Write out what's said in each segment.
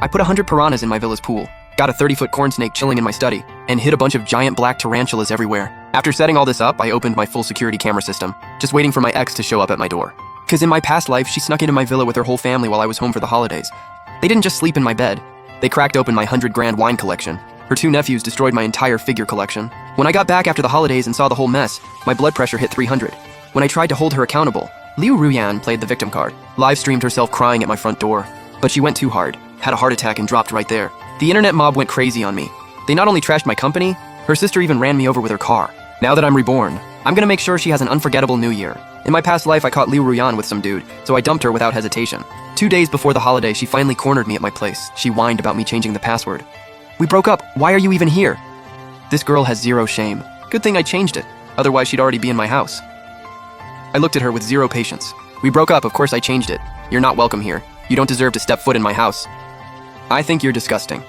I put 100 piranhas in my villa's pool, got a 30-foot corn snake chilling in my study, and hid a bunch of giant black tarantulas everywhere. After setting all this up, I opened my full security camera system, just waiting for my ex to show up at my door. Because in my past life, she snuck into my villa with her whole family while I was home for the holidays. They didn't just sleep in my bed. They cracked open my 100-grand wine collection. Her 2 nephews destroyed my entire figure collection. When I got back after the holidays and saw the whole mess, my blood pressure hit 300. When I tried to hold her accountable, Liu Ruyan played the victim card, live-streamed herself crying at my front door. But she went too hard, had a heart attack and dropped right there. The internet mob went crazy on me. They not only trashed my company, her sister even ran me over with her car. Now that I'm reborn, I'm gonna make sure she has an unforgettable new year. In my past life, I caught Liu Ruyan with some dude, so I dumped her without hesitation. 2 days before the holiday, she finally cornered me at my place. She whined about me changing the password. We broke up. Why are you even here? This girl has zero shame. Good thing I changed it. Otherwise, she'd already be in my house. I looked at her with zero patience. We broke up. Of course I changed it. You're not welcome here. You don't deserve to step foot in my house. I think you're disgusting.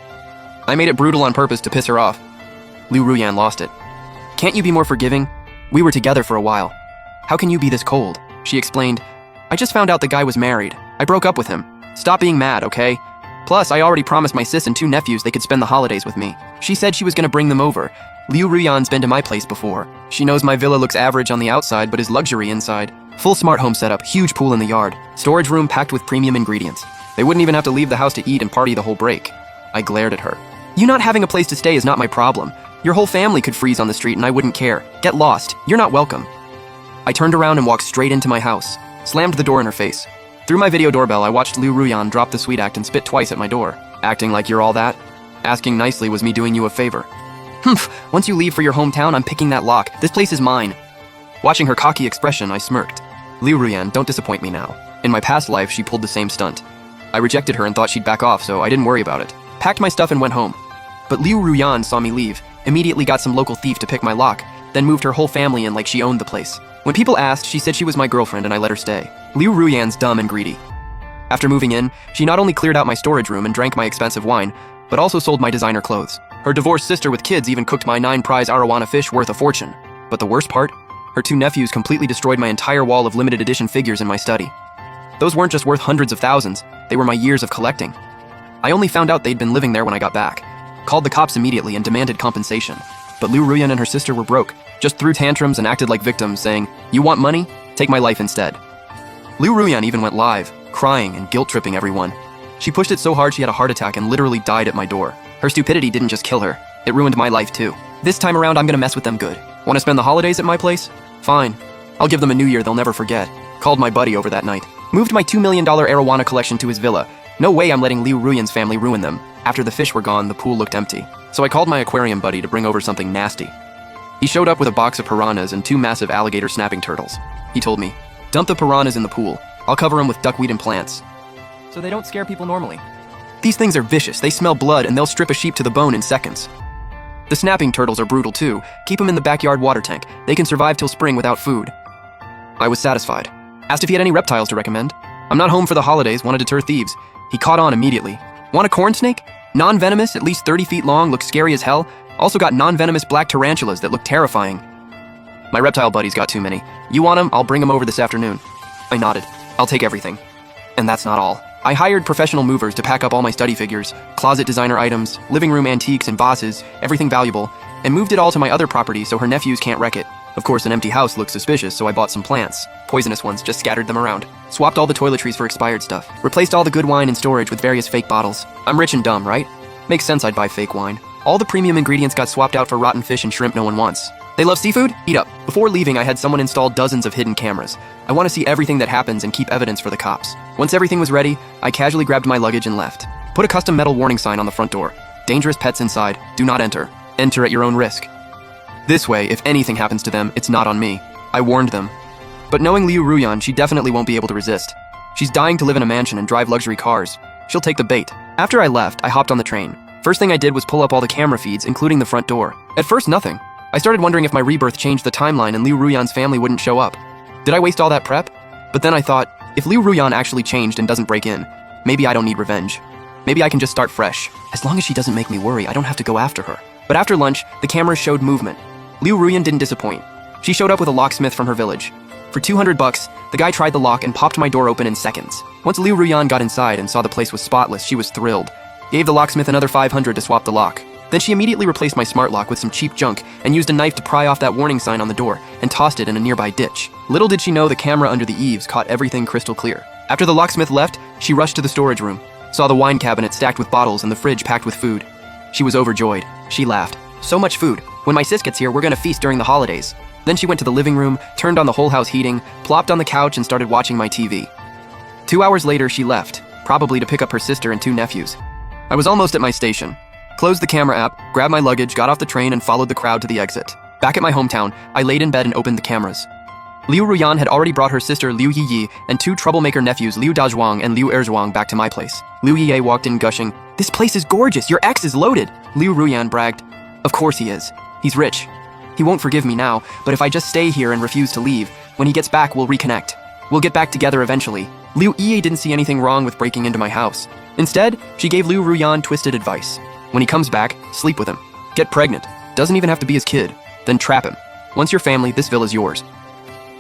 I made it brutal on purpose to piss her off. Liu Ruyan lost it. Can't you be more forgiving? We were together for a while. How can you be this cold? She explained. I just found out the guy was married. I broke up with him. Stop being mad, okay? Plus, I already promised my sis and 2 nephews they could spend the holidays with me. She said she was gonna bring them over. Liu Ruyan's been to my place before. She knows my villa looks average on the outside but is luxury inside. Full smart home setup, huge pool in the yard, storage room packed with premium ingredients. They wouldn't even have to leave the house to eat and party the whole break. I glared at her. You not having a place to stay is not my problem. Your whole family could freeze on the street and I wouldn't care. Get lost. You're not welcome. I turned around and walked straight into my house, slammed the door in her face. Through my video doorbell, I watched Liu Ruyan drop the sweet act and spit twice at my door. Acting like you're all that? Asking nicely was me doing you a favor. Humph, once you leave for your hometown, I'm picking that lock. This place is mine. Watching her cocky expression, I smirked. Liu Ruyan, don't disappoint me now. In my past life, she pulled the same stunt. I rejected her and thought she'd back off, so I didn't worry about it. Packed my stuff and went home. But Liu Ruyan saw me leave, immediately got some local thief to pick my lock, then moved her whole family in like she owned the place. When people asked, she said she was my girlfriend and I let her stay. Liu Ruyan's dumb and greedy. After moving in, she not only cleared out my storage room and drank my expensive wine, but also sold my designer clothes. Her divorced sister with kids even cooked my 9-prize arowana fish worth a fortune. But the worst part? Her 2 nephews completely destroyed my entire wall of limited edition figures in my study. Those weren't just worth hundreds of thousands, they were my years of collecting. I only found out they'd been living there when I got back. Called the cops immediately and demanded compensation. But Liu Ruyan and her sister were broke, just threw tantrums and acted like victims, saying, "You want money? Take my life instead." Liu Ruyan even went live, crying and guilt-tripping everyone. She pushed it so hard she had a heart attack and literally died at my door. Her stupidity didn't just kill her, it ruined my life too. This time around, I'm gonna mess with them good. Want to spend the holidays at my place? Fine. I'll give them a new year they'll never forget. Called my buddy over that night. Moved my $2 million arowana collection to his villa. No way I'm letting Liu Ruyan's family ruin them. After the fish were gone, the pool looked empty. So I called my aquarium buddy to bring over something nasty. He showed up with a box of piranhas and 2 massive alligator snapping turtles. He told me, dump the piranhas in the pool. I'll cover them with duckweed and plants. So they don't scare people normally. These things are vicious, they smell blood, and they'll strip a sheep to the bone in seconds. The snapping turtles are brutal too. Keep them in the backyard water tank. They can survive till spring without food. I was satisfied. Asked if he had any reptiles to recommend. I'm not home for the holidays, want to deter thieves. He caught on immediately. Want a corn snake? Non-venomous, at least 30 feet long, looks scary as hell. Also got non-venomous black tarantulas that look terrifying. My reptile buddy's got too many. You want them? I'll bring them over this afternoon. I nodded. I'll take everything. And that's not all. I hired professional movers to pack up all my study figures, closet designer items, living room antiques and vases, everything valuable, and moved it all to my other property so her nephews can't wreck it. Of course, an empty house looks suspicious, so I bought some plants. Poisonous ones, just scattered them around. Swapped all the toiletries for expired stuff. Replaced all the good wine in storage with various fake bottles. I'm rich and dumb, right? Makes sense I'd buy fake wine. All the premium ingredients got swapped out for rotten fish and shrimp no one wants. They love seafood? Eat up. Before leaving, I had someone install dozens of hidden cameras. I want to see everything that happens and keep evidence for the cops. Once everything was ready, I casually grabbed my luggage and left. Put a custom metal warning sign on the front door. Dangerous pets inside. Do not enter. Enter at your own risk. This way, if anything happens to them, it's not on me. I warned them. But knowing Liu Ruyan, she definitely won't be able to resist. She's dying to live in a mansion and drive luxury cars. She'll take the bait. After I left, I hopped on the train. First thing I did was pull up all the camera feeds, including the front door. At first, nothing. I started wondering if my rebirth changed the timeline and Liu Ruyan's family wouldn't show up. Did I waste all that prep? But then I thought, if Liu Ruyan actually changed and doesn't break in, maybe I don't need revenge. Maybe I can just start fresh. As long as she doesn't make me worry, I don't have to go after her. But after lunch, the cameras showed movement. Liu Ruyan didn't disappoint. She showed up with a locksmith from her village. For $200, the guy tried the lock and popped my door open in seconds. Once Liu Ruyan got inside and saw the place was spotless, she was thrilled. Gave the locksmith another 500 to swap the lock. Then she immediately replaced my smart lock with some cheap junk and used a knife to pry off that warning sign on the door and tossed it in a nearby ditch. Little did she know the camera under the eaves caught everything crystal clear. After the locksmith left, she rushed to the storage room, saw the wine cabinet stacked with bottles and the fridge packed with food. She was overjoyed. She laughed. So much food. When my sis gets here, we're gonna feast during the holidays. Then she went to the living room, turned on the whole house heating, plopped on the couch and started watching my TV. 2 hours later, she left, probably to pick up her sister and 2 nephews. I was almost at my station. Closed the camera app, grabbed my luggage, got off the train and followed the crowd to the exit. Back at my hometown, I laid in bed and opened the cameras. Liu Ruyan had already brought her sister Liu Yiyi and 2 troublemaker nephews Liu Dazhuang and Liu Erzhuang back to my place. Liu Yiyi walked in gushing, "This place is gorgeous, your ex is loaded." Liu Ruyan bragged, "Of course he is. He's rich. He won't forgive me now, but if I just stay here and refuse to leave, when he gets back we'll reconnect. We'll get back together eventually." Liu Yiyi didn't see anything wrong with breaking into my house. Instead, she gave Liu Ruyan twisted advice. When he comes back, sleep with him. Get pregnant. Doesn't even have to be his kid. Then trap him. Once you're family, this villa's yours.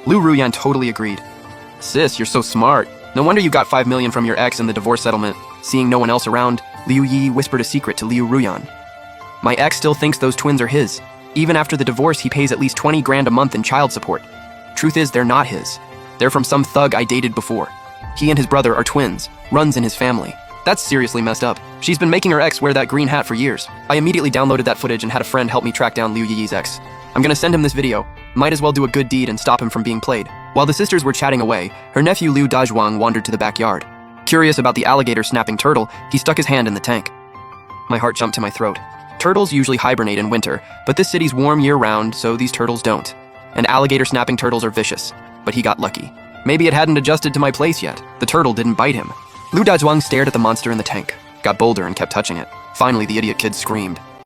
Liu Ruyan totally agreed. "Sis, you're so smart. No wonder you got 5 million from your ex in the divorce settlement." Seeing no one else around, Liu Yi whispered a secret to Liu Ruyan. "My ex still thinks those twins are his. Even after the divorce, he pays at least 20 grand a month in child support. Truth is, they're not his. They're from some thug I dated before. He and his brother are twins. Runs in his family. That's seriously messed up. She's been making her ex wear that green hat for years." I immediately downloaded that footage and had a friend help me track down Liu Yi's ex. I'm gonna send him this video. Might as well do a good deed and stop him from being played. While the sisters were chatting away, her nephew Liu Dazhuang wandered to the backyard. Curious about the alligator snapping turtle, he stuck his hand in the tank. My heart jumped to my throat. Turtles usually hibernate in winter, but this city's warm year-round, so these turtles don't. And alligator snapping turtles are vicious, but he got lucky. Maybe it hadn't adjusted to my place yet. The turtle didn't bite him. Liu Dazhuang stared at the monster in the tank, got bolder and kept touching it. Finally, the idiot kid screamed.